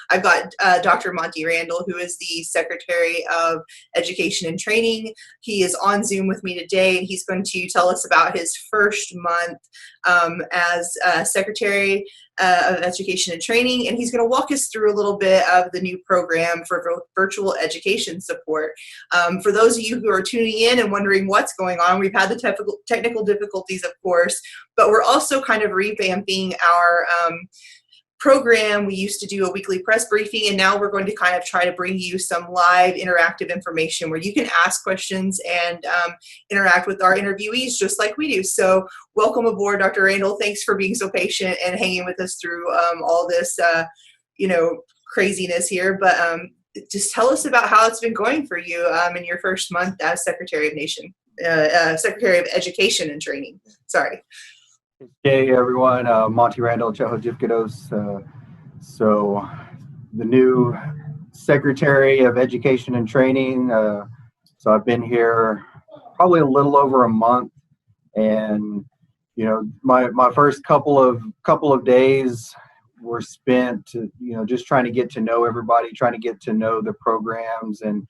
I've got Dr. Monte Randall, who is the Secretary of Education and Training. He is on Zoom with me today, and he's going to tell us about his first month as Secretary of Education and Training, and he's going to walk us through a little bit of the new program for virtual education support. For those of you who are tuning in and wondering what's going on, we've had the technical difficulties, of course, but we're also kind of revamping our program. We used to do a weekly press briefing, and now we're going to kind of try to bring you some live interactive information where you can ask questions and interact with our interviewees just like we do. So welcome aboard, Dr. Randall. Thanks for being so patient and hanging with us through all this, craziness here. But just tell us about how it's been going for you in your first month as Secretary of Education and Training. Sorry. Hey everyone, Monte Randall, Jifkados. So the new Secretary of Education and Training. So I've been here probably a little over a month, and my first couple of days were spent just trying to get to know everybody, trying to get to know the programs, and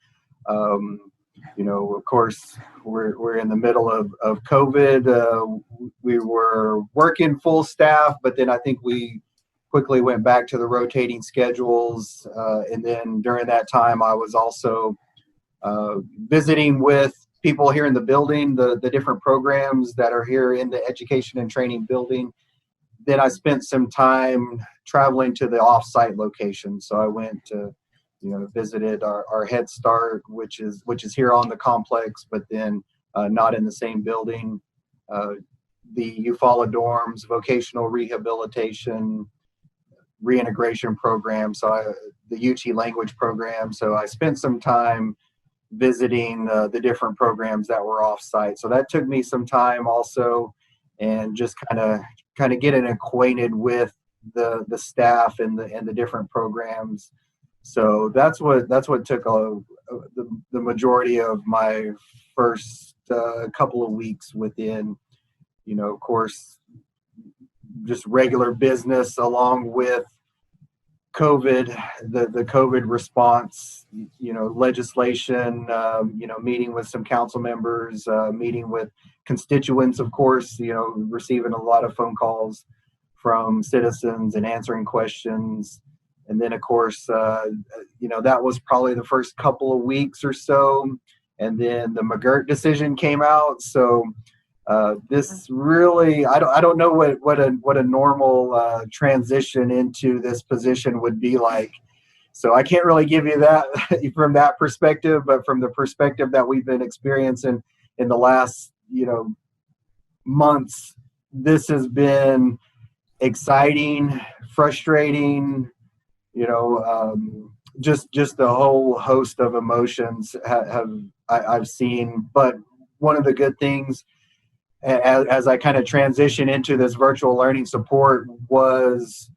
of course, we're in the middle of COVID. We were working full staff, but then I think we quickly went back to the rotating schedules. And then during that time, I was also visiting with people here in the building, the different programs that are here in the education and training building. Then I spent some time traveling to the off-site location. So I went to visited our Head Start, which is here on the complex, but then not in the same building. The Eufaula dorms, vocational rehabilitation, reintegration program, the UT language program. So I spent some time visiting the different programs that were off-site. So that took me some time also, and just kind of getting acquainted with the staff and the different programs. So that's what took the majority of my first couple of weeks within, of course, just regular business along with COVID, the COVID response, legislation, meeting with some council members, meeting with constituents, of course, receiving a lot of phone calls from citizens and answering questions. And then, of course, that was probably the first couple of weeks or so. And then the McGirt decision came out. So this really, I don't know what a normal transition into this position would be like. So I can't really give you that from that perspective, but from the perspective that we've been experiencing in the last, months, this has been exciting, frustrating. Just the whole host of emotions I've seen. But one of the good things as I kind of transition into this virtual learning support was,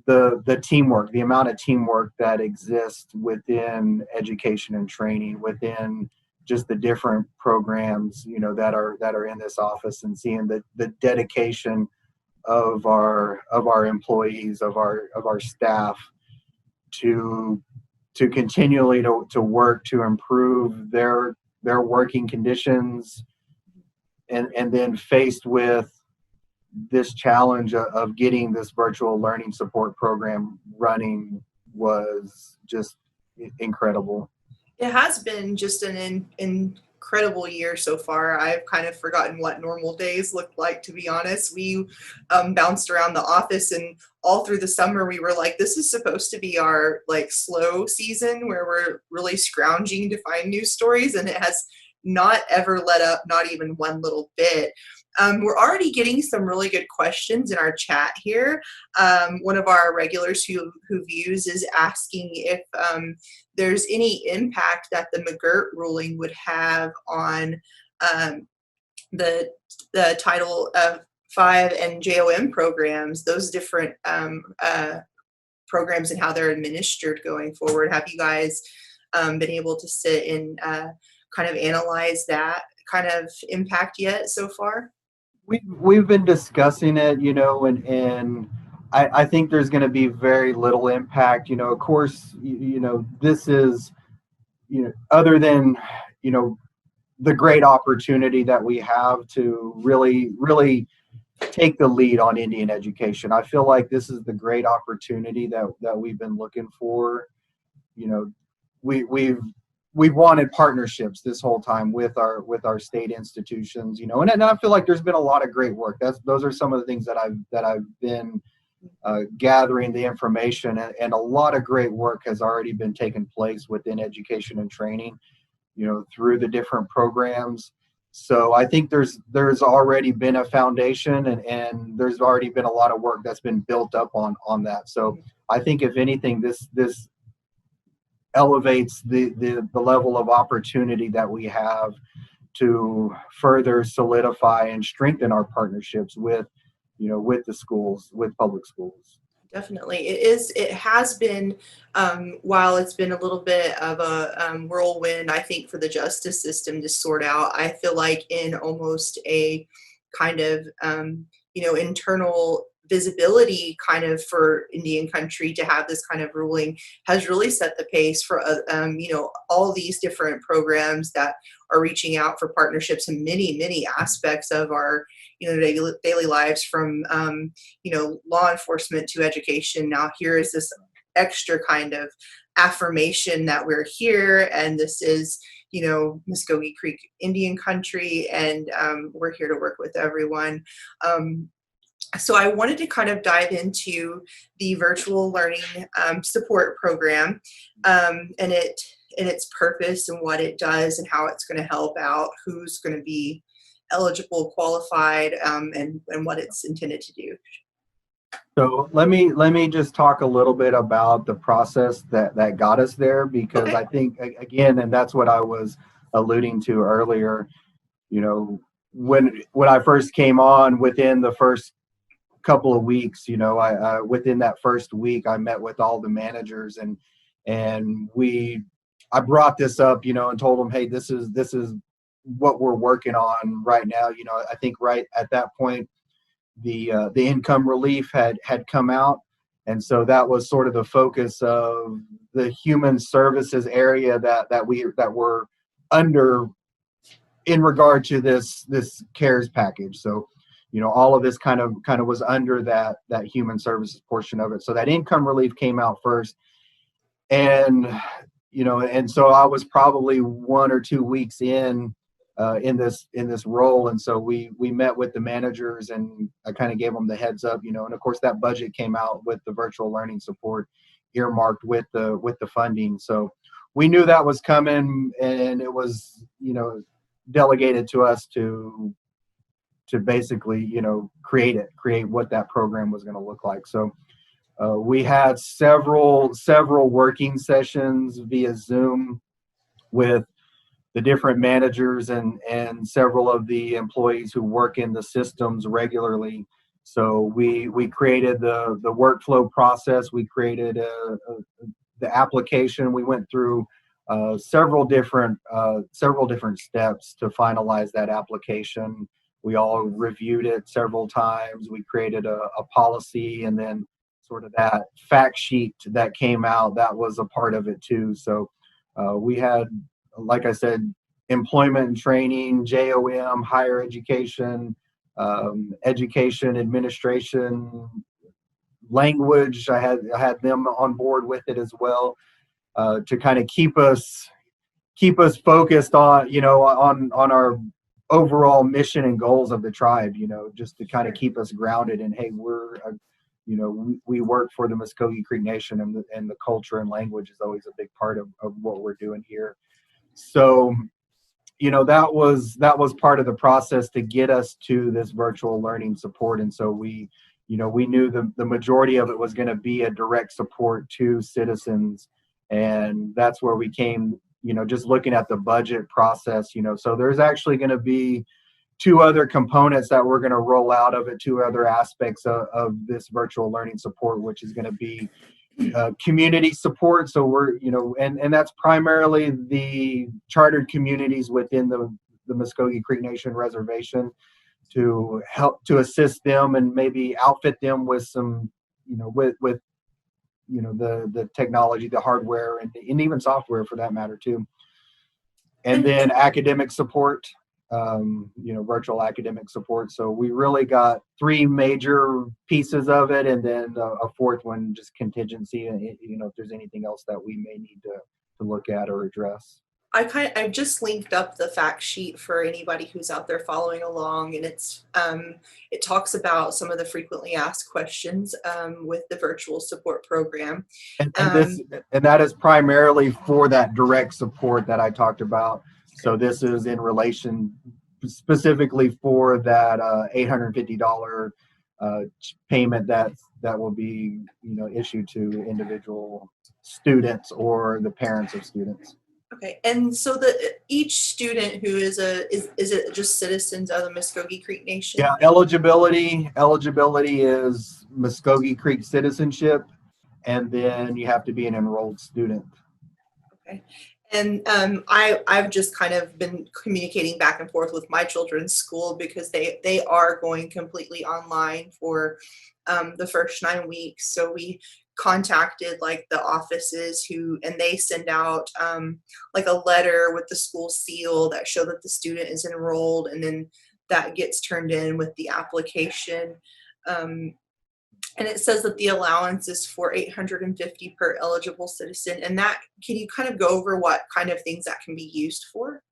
the teamwork, the amount of teamwork that exists within education and training, within just the different programs, that are in this office, and seeing the dedication of our employees, of our staff to continually to work to improve their working conditions, and then faced with this challenge of getting this virtual learning support program running was just incredible. It has been just an incredible year so far. I've kind of forgotten what normal days looked like, to be honest. We bounced around the office, and all through the summer we were like, this is supposed to be our slow season where we're really scrounging to find news stories, and it has not ever let up, not even one little bit. We're already getting some really good questions in our chat here. One of our regulars who views is asking if there's any impact that the McGirt ruling would have on the Title V and JOM programs, those different programs, and how they're administered going forward. Have you guys been able to sit and kind of analyze that kind of impact yet so far? We've been discussing it, and I think there's going to be very little impact. Of course, this is, other than, you know, the great opportunity that we have to really, really take the lead on Indian education. I feel like this is the great opportunity that we've been looking for. You know, we've wanted partnerships this whole time with our state institutions. And I feel like there's been a lot of great work. Those are some of the things that I've been gathering the information, and a lot of great work has already been taking place within education and training, through the different programs. So I think there's already been a foundation, and there's already been a lot of work that's been built up on that. So I think if anything, this elevates the level of opportunity that we have to further solidify and strengthen our partnerships with the schools, with public schools. Definitely. It has been, while it's been a little bit of a whirlwind, I think, for the justice system to sort out. I feel like in almost a kind of, internal visibility kind of for Indian country to have this kind of ruling has really set the pace for, all these different programs that are reaching out for partnerships in many, many aspects of our, daily lives, from, law enforcement to education. Now here is this extra kind of affirmation that we're here, and this is, Mvskoke Creek Indian country, and we're here to work with everyone. So I wanted to kind of dive into the virtual learning support program, and its purpose and what it does and how it's going to help out, who's going to be eligible, qualified, and what it's intended to do. So let me just talk a little bit about the process that got us there, because Okay. I think, again, and that's what I was alluding to earlier. When I first came on, within the first couple of weeks, I within that first week, I met with all the managers, and I brought this up, and told them, hey, this is what we're working on right now. I think right at that point, the income relief had come out, and so that was sort of the focus of the human services area that we're under in regard to this CARES package. So all of this kind of was under that human services portion of it. So that income relief came out first, and and so I was probably 1 or 2 weeks in this role, and so we met with the managers, and I kind of gave them the heads up, and of course that budget came out with the virtual learning support earmarked with the funding. So we knew that was coming, and it was delegated to us to basically create what that program was going to look like. So we had several working sessions via Zoom with the different managers and several of the employees who work in the systems regularly. So we created the workflow process. We created the application. We went through several different steps to finalize that application. We all reviewed it several times. We created a policy, and then sort of that fact sheet that came out, that was a part of it too. So we had, like I said, employment and training, JOM, higher education, education administration, language. I had them on board with it as well, to kind of keep us focused on on our overall mission and goals of the tribe. Just to kind of keep us grounded, and hey, we're we work for the Mvskoke Creek Nation, and the culture and language is always a big part of what we're doing here. So that was part of the process to get us to this virtual learning support. And so we knew the majority of it was going to be a direct support to citizens, and that's where we came, just looking at the budget process. So there's actually going to be 2 other components that we're going to roll out of it, 2 other aspects of this virtual learning support, which is going to be community support. So we're, and that's primarily the chartered communities within the Mvskoke Creek Nation reservation, to help to assist them and maybe outfit them with some, with the technology, the hardware, and even software for that matter too. And then academic support, virtual academic support. So we really got three major pieces of it, and then a fourth one, just contingency, and if there's anything else that we may need to look at or address. I've just linked up the fact sheet for anybody who's out there following along, and it talks about some of the frequently asked questions with the virtual support program. And that is primarily for that direct support that I talked about. So this is in relation specifically for that $850 payment that will be issued to individual students or the parents of students. Okay, and so each student who is it just citizens of the Mvskoke Creek Nation? Yeah, eligibility is Mvskoke Creek citizenship, and then you have to be an enrolled student. Okay, and I've just kind of been communicating back and forth with my children's school because they are going completely online for the first 9 weeks. So we contacted like the offices and they send out like a letter with the school seal that show that the student is enrolled, and then that gets turned in with the application. And it says that the allowance is for $850 per eligible citizen. And that, can you kind of go over what kind of things that can be used for?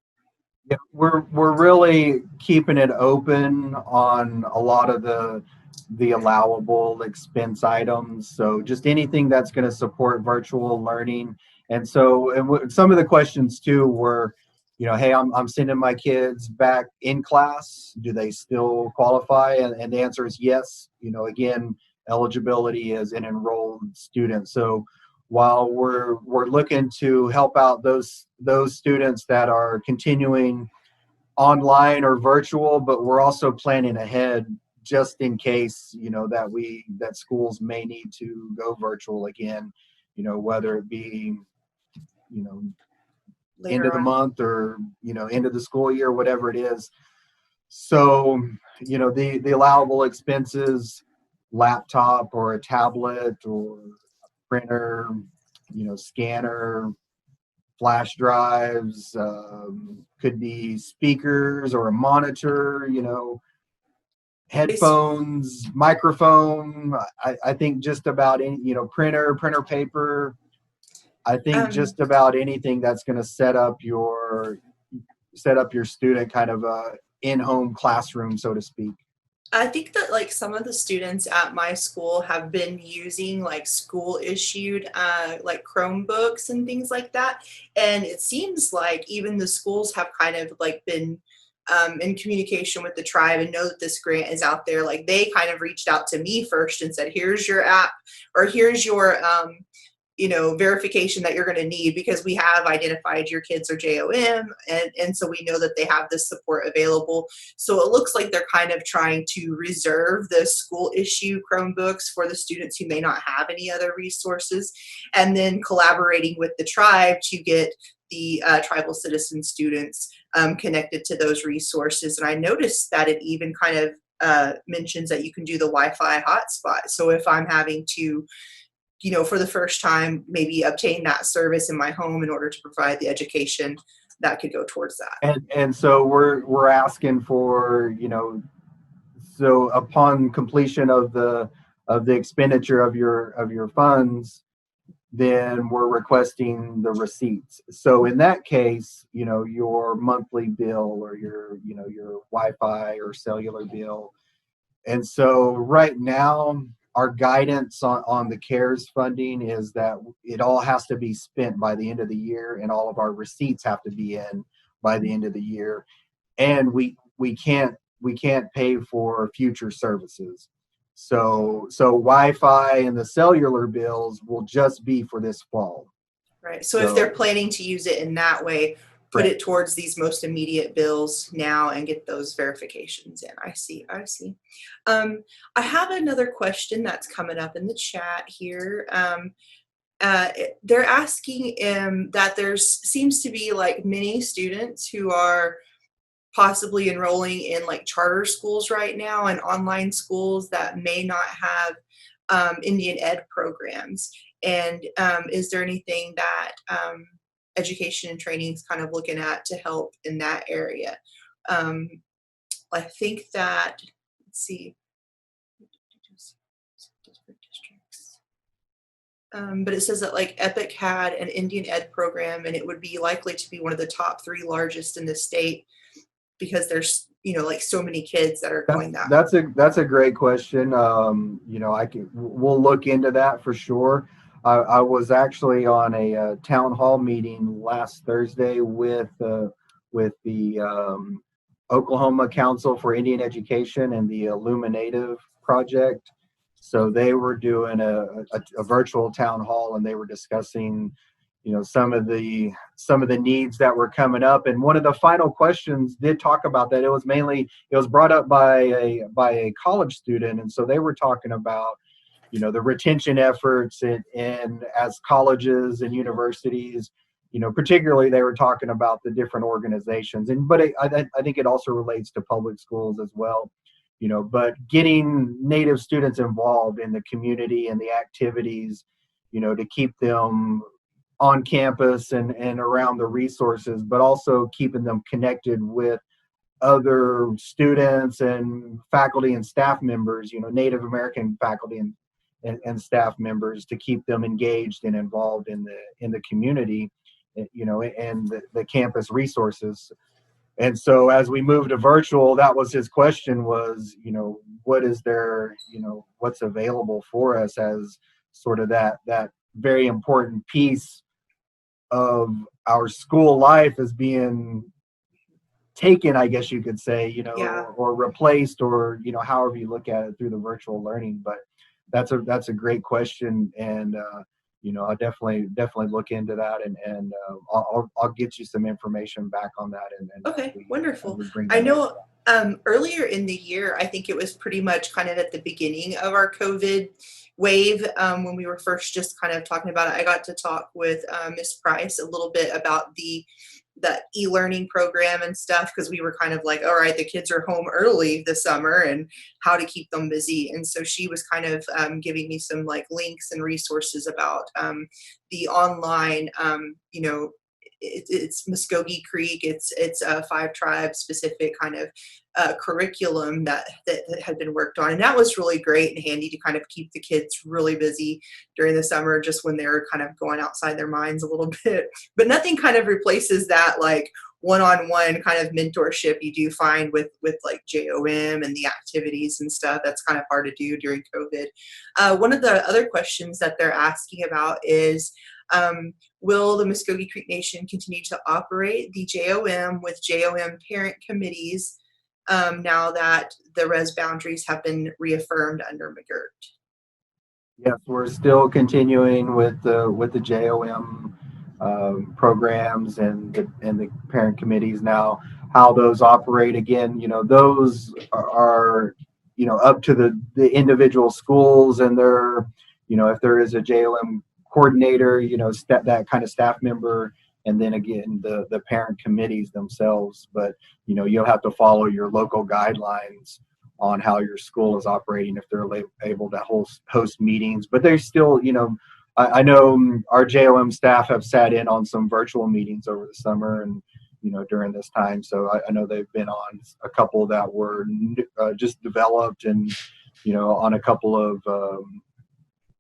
Yeah, we're really keeping it open on a lot of the allowable expense items. So just anything that's going to support virtual learning. And so, some of the questions too were, hey, I'm sending my kids back in class. Do they still qualify? And the answer is yes. Again, eligibility as an enrolled student. So while we're looking to help out those students that are continuing online or virtual, but we're also planning ahead just in case that schools may need to go virtual again, whether it be Later end of the month or end of the school year, whatever it is. So the allowable expenses, laptop or a tablet or a printer, scanner, flash drives, could be speakers or a monitor, headphones, microphone. I think just about any, printer paper. I think just about anything that's going to set up your student kind of a in-home classroom, so to speak. I think that like some of the students at my school have been using like school issued like Chromebooks and things like that. And it seems like even the schools have kind of like been in communication with the tribe and know that this grant is out there. Like they kind of reached out to me first and said, here's your app, or here's your verification that you're going to need, because we have identified your kids are JOM, and so we know that they have this support available. So it looks like they're kind of trying to reserve the school issue Chromebooks for the students who may not have any other resources, and then collaborating with the tribe to get the tribal citizen students connected to those resources. And I noticed that it even kind of mentions that you can do the Wi-Fi hotspot. So if I'm having to for the first time, maybe obtain that service in my home in order to provide the education, that could go towards that. And so we're asking for, so upon completion of the expenditure of your funds, then we're requesting the receipts. So in that case, your monthly bill or your Wi-Fi or cellular bill. And so right now, our guidance on the CARES funding is that it all has to be spent by the end of the year, and all of our receipts have to be in by the end of the year. And we can't pay for future services. So Wi-Fi and the cellular bills will just be for this fall. Right. So if they're planning to use it in that way, put it towards these most immediate bills now and get those verifications in. I see. I have another question that's coming up in the chat here. They're asking that seems to be like many students who are possibly enrolling in like charter schools right now and online schools that may not have Indian Ed programs. And is there anything that education and training is kind of looking at to help in that area? I think that, let's see, but it says that like Epic had an Indian Ed program, and it would be likely to be one of the top 3 largest in the state because there's, like so many kids that are going that. That's a great question. We'll look into that for sure. I was actually on a town hall meeting last Thursday with the Oklahoma Council for Indian Education and the Illuminative Project. So they were doing a virtual town hall, and they were discussing, some of the needs that were coming up. And one of the final questions did talk about that. It was brought up by a college student, and so they were talking about, the retention efforts and as colleges and universities, particularly they were talking about the different organizations. But I think it also relates to public schools as well. But getting Native students involved in the community and the activities, to keep them on campus and around the resources, but also keeping them connected with other students and faculty and staff members, Native American faculty and staff members, to keep them engaged and involved in the community, and the campus resources. And so as we moved to virtual, that was his question was, what is there, what's available for us as sort of that very important piece of our school life is being taken, I guess you could say, Yeah. or replaced, or, however you look at it through the virtual learning. But that's a great question. And, I'll definitely look into that, and I'll get you some information back on that. And Okay, wonderful. I know earlier in the year, I think it was pretty much kind of at the beginning of our COVID wave, when we were first just kind of talking about it, I got to talk with Miss Price a little bit about the e-learning program and stuff, because we were kind of like, all right, the kids are home early this summer and how to keep them busy. And so she was kind of giving me some like links and resources about the online, it's Mvskoke Creek. It's a 5 tribe specific kind of curriculum that had been worked on, and that was really great and handy to kind of keep the kids really busy during the summer, just when they're kind of going outside their minds a little bit. But nothing kind of replaces that like one-on-one kind of mentorship you do find with like JOM and the activities and stuff. That's kind of hard to do during COVID. One of the other questions that they're asking about is, will the Mvskoke Creek Nation continue to operate the JOM with JOM parent committees now that the res boundaries have been reaffirmed under McGirt? Yes, we're still continuing with the JOM programs and the parent committees. Now, how those operate, again, those are up to the individual schools and their, if there is a JOM coordinator, that kind of staff member, and then again the parent committees themselves. But you'll have to follow your local guidelines on how your school is operating if they're able to host meetings. But there's still, I know our JOM staff have sat in on some virtual meetings over the summer and during this time. So I know they've been on a couple that were just developed, and on a couple of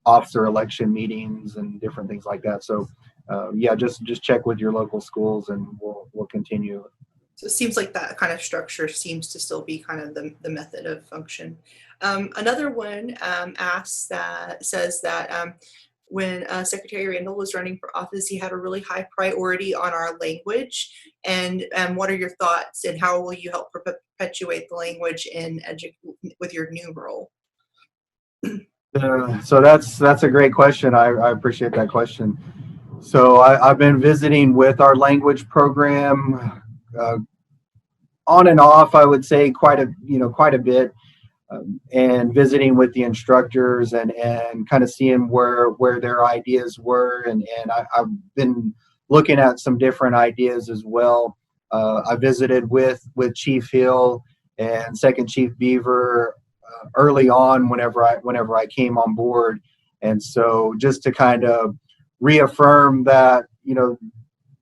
officer election meetings and different things like that. So just check with your local schools, and we'll continue. So it seems like that kind of structure seems to still be kind of the method of function. Another one says that when Secretary Randall was running for office, he had a really high priority on our language. And what are your thoughts, and how will you help perpetuate the language with your new role? So that's a great question. I appreciate that question. So I've been visiting with our language program on and off, I would say quite a bit, and visiting with the instructors and kind of seeing where their ideas were, and I've been looking at some different ideas as well. I visited with Chief Hill and Second Chief Beaver early on whenever I came on board. And so just to kind of reaffirm that,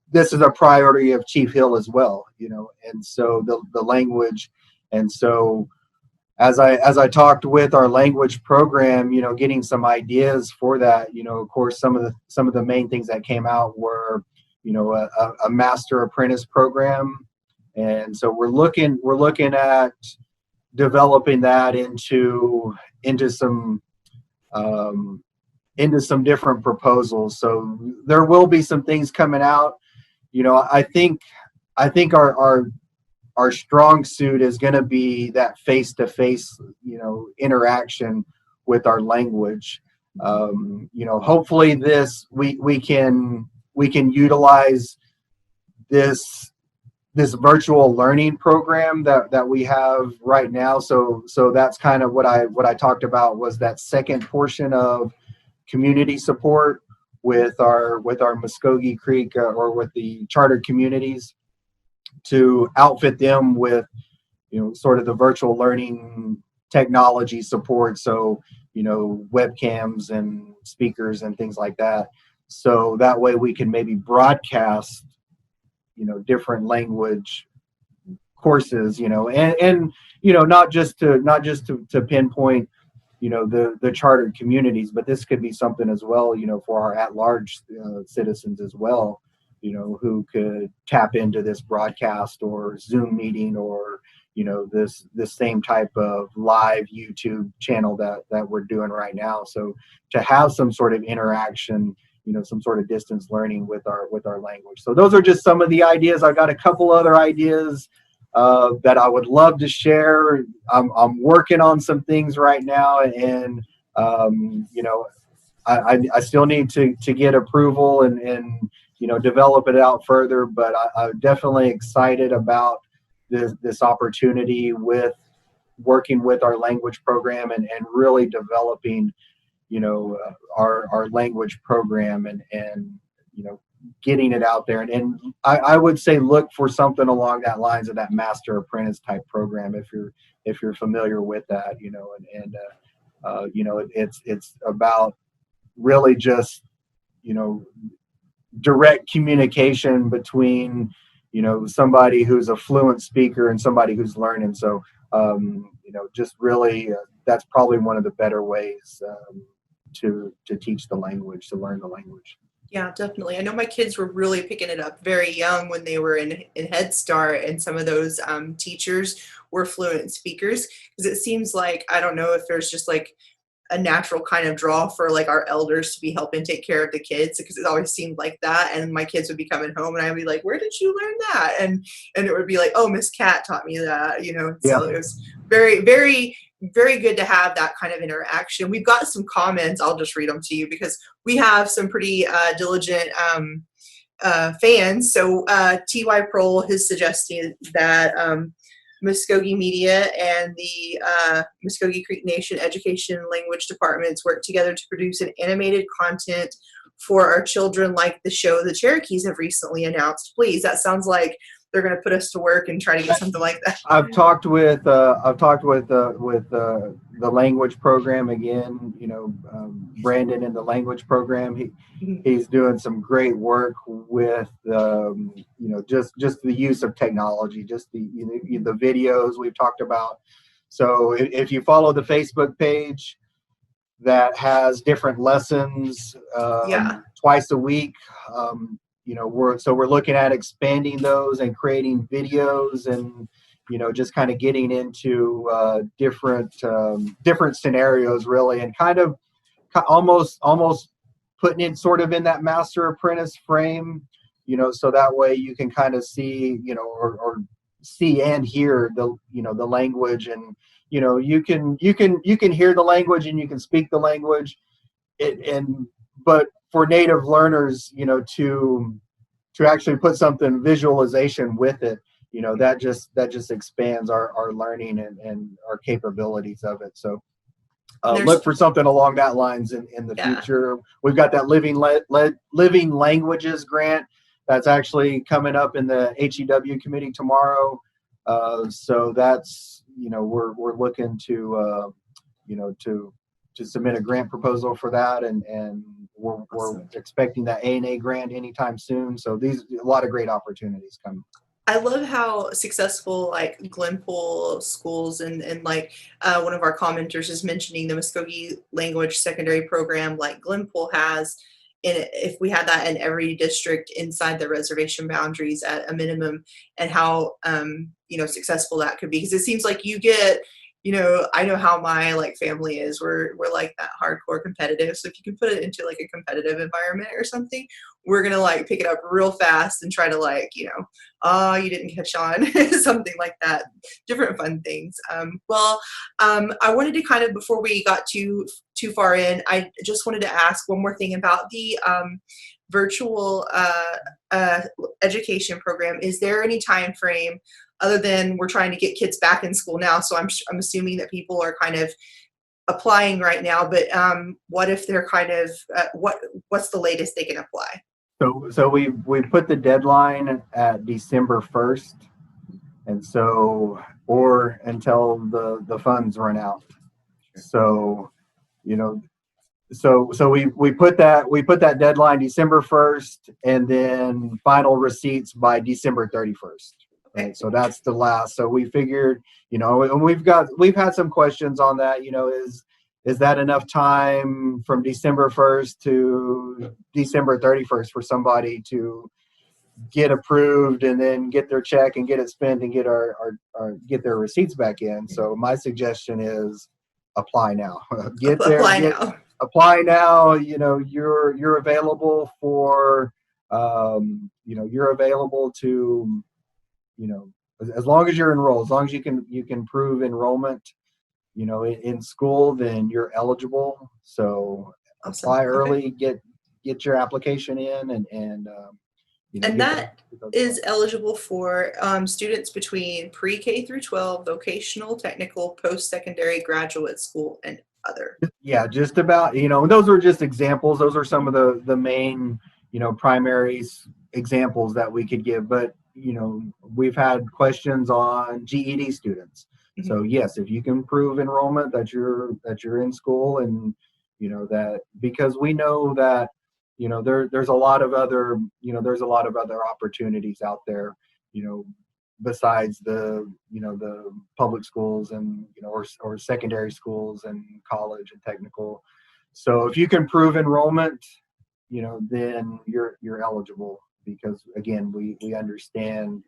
this is a priority of Chief Hill as well, and so the language. And so as I talked with our language program, getting some ideas for that, of course, some of the main things that came out were, a master apprentice program. And so we're looking at developing that into some different proposals. So there will be some things coming out. I think our strong suit is going to be that face-to-face, interaction with our language. Hopefully we can utilize this virtual learning program that we have right now. So that's kind of what I talked about, was that second portion of community support with our Mvskoke Creek or with the chartered communities, to outfit them with, sort of the virtual learning technology support. So, webcams and speakers and things like that. So that way we can maybe broadcast, different language courses, and not just to pinpoint, the chartered communities, but this could be something as well, for our at-large citizens as well, who could tap into this broadcast or Zoom meeting, or this same type of live YouTube channel that we're doing right now. So to have some sort of interaction, some sort of distance learning with our language. So those are just some of the ideas. I've got a couple other ideas that I would love to share. I'm working on some things right now, and I still need to get approval and develop it out further. But I'm definitely excited about this opportunity with working with our language program and really developing our language program and getting it out there. And I would say look for something along that lines of that master apprentice type program, if you're familiar with that, it's about really just direct communication between somebody who's a fluent speaker and somebody who's learning. So just really that's probably one of the better ways to teach the language, to learn the language. Yeah, definitely. I know my kids were really picking it up very young when they were in Head Start, and some of those teachers were fluent speakers, because it seems like, I don't know if there's just like a natural kind of draw for like our elders to be helping take care of the kids, because it always seemed like that. And my kids would be coming home and I'd be like, where did you learn that? And it would be like, oh, Miss Cat taught me that, Yeah. So it was very, very, very good to have that kind of interaction. We've got some comments. I'll just read them to you because we have some pretty diligent fans. So T.Y. Prohl has suggested that Mvskoke Media and the Mvskoke Creek Nation Education and Language Departments work together to produce an animated content for our children, like the show the Cherokees have recently announced. Please, that sounds like they're going to put us to work and try to get something like that. I've talked with the language program again. Brandon in the language program. He's doing some great work with just the use of technology, just the videos we've talked about. So if you follow the Facebook page that has different lessons twice a week, we're looking at expanding those and creating videos and just kind of getting into different scenarios really, and kind of almost putting it sort of in that master apprentice frame, so that way you can kind of see, or see and hear the language, and you can hear the language and you can speak the language, but for native learners, to actually put something visualization with it, that just expands our learning and our capabilities of it. So look for something along that lines in the future. We've got that living languages grant that's actually coming up in the HEW committee tomorrow. So that's we're looking to to submit a grant proposal for that, and we're Awesome. expecting that A&A grant anytime soon. So a lot of great opportunities coming. I love how successful like Glenpool schools and like one of our commenters is mentioning the Mvskoke language secondary program like Glenpool has. And if we had that in every district inside the reservation boundaries at a minimum, and how successful that could be, because it seems like you get, I know how my like family is. We're like that hardcore competitive. So if you can put it into like a competitive environment or something, we're gonna like pick it up real fast and try to like, oh, you didn't catch on, something like that. Different fun things. I wanted to kind of, before we got too far in, I just wanted to ask one more thing about the virtual education program. Is there any time frame, other than we're trying to get kids back in school now, so I'm assuming that people are kind of applying right now, but what if they're kind of what's the latest they can apply? So we put the deadline at December 1st, and so, or until the funds run out. So so we put that deadline December 1st, and then final receipts by December 31st. Right. So that's the last. So we figured, and we've had some questions on that. Is that enough time from December 1st to December 31st for somebody to get approved and then get their check and get it spent and get get their receipts back in? So my suggestion is apply now. Apply now. You're available for you're available to, as long as you're enrolled, as long as you can prove enrollment, in school, then you're eligible. So Awesome. apply early, get your application in, and that is eligible for students between pre-K through 12, vocational, technical, post-secondary, graduate school, and other. Yeah, just about. Those are just examples. Those are some of the main primary examples that we could give. But we've had questions on GED students. Mm-hmm. So yes, if you can prove enrollment that you're in school, and that, because we know that there's a lot of other opportunities out there, besides the public schools and or secondary schools and college and technical. So if you can prove enrollment, then you're eligible, because again, we understand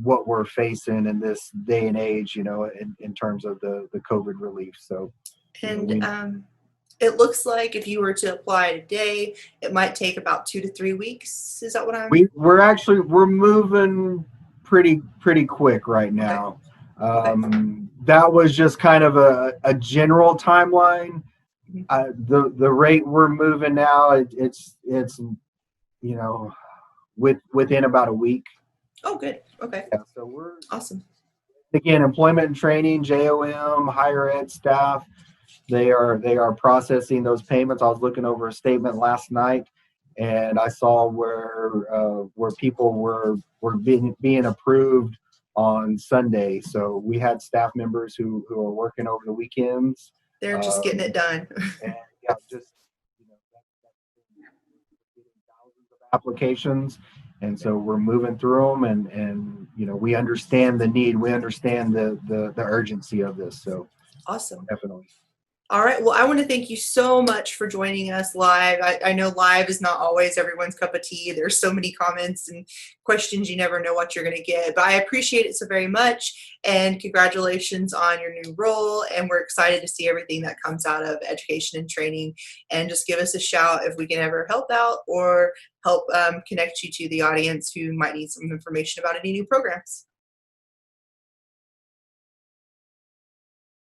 what we're facing in this day and age, in terms of the COVID relief. So, and it looks like if you were to apply today, it might take about 2 to 3 weeks. Is that what we're moving pretty quick right now. Okay. That was just kind of a general timeline. The rate we're moving now, it's within about a week. Oh, good. Okay. Yeah, so we're awesome. Again, employment and training, JOM, higher ed staff, they are processing those payments. I was looking over a statement last night, and I saw where people were being approved on Sunday. So we had staff members who are working over the weekends. They're just getting it done. And yeah, just thousands of applications, and so we're moving through them, and we understand the need, we understand the urgency of this. So awesome. Definitely. All right. Well, I want to thank you so much for joining us live. I know live is not always everyone's cup of tea. There's so many comments and questions. You never know what you're going to get. But I appreciate it so very much. And congratulations on your new role. And we're excited to see everything that comes out of education and training. And just give us a shout if we can ever help out or help connect you to the audience who might need some information about any new programs.